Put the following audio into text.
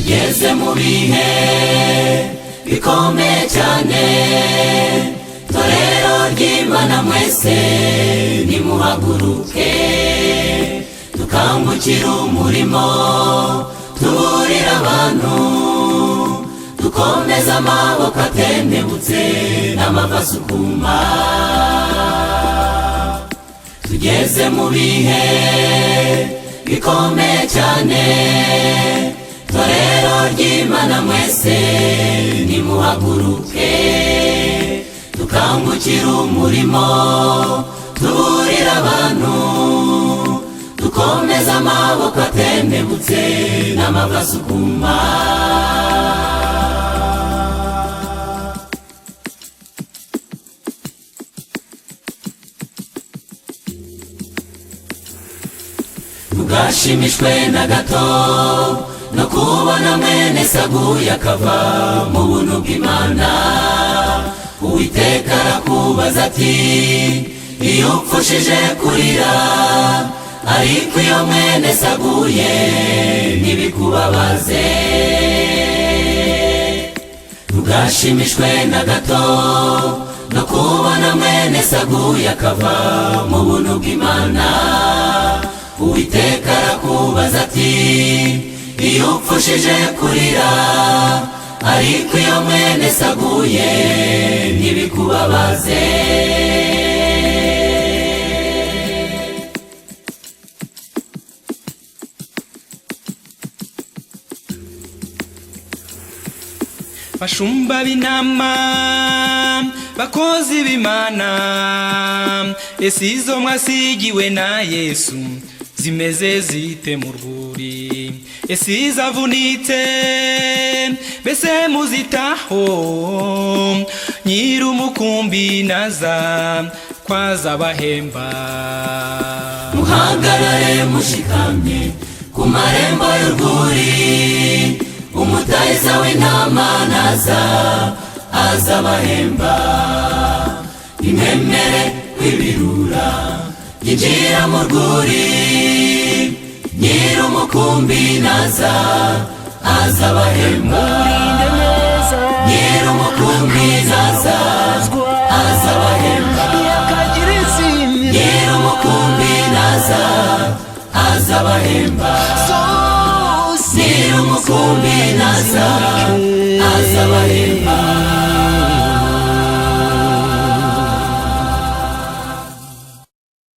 tugeze mu bihe bikomeye cyane. Torero ry'Imana mwese nimuhaguruke, dukangukira umurimo, tuburira abantu, dukomeza amaboko atendebutse n'amava asukuma. Tugeze mu bihe bikomeye cyane. Torero ry'Imana mwese nimuhaguruke, dukangukira umurimo, tuburira abantu, dukomeza amaboko atendebutse n'amava asukuma. Ntugashimishwe na gato no kubona mwene Saguye akava mu buntu bw'Imana. Uwiteka arakubaza ati, iyo upfushije kurira ariko iyo mwene Saguye ntibikubabaze. Ntugashimishwe na gato no kubona mwene Saguye akava mu buntu bw'Imana. Uwiteka arakubaza ati, iyo upfushije kurira ariko iyo mwene Saguye ntibikubabaze. Bashumba b'intama, bakozi b'Imana, ese izo mwasigiwe na Yesu zimeze zite mu rwuri? Ese izavunitse mbese muzitaho? Nyir'umukumbi naza kwaza bahemba. Muhagarare mushikamye ku marembo y'urwuri, umutahiza w'intama naza azabahemba. Nimwemere kw'ibirura yinjira mu rwuri, nyir'umukumbi naza azabahemba. Nyir'umukumbi naza azabahemba. Nyir'umukumbi naza azabahemba. Nyir'umukumbi naza azabahemba.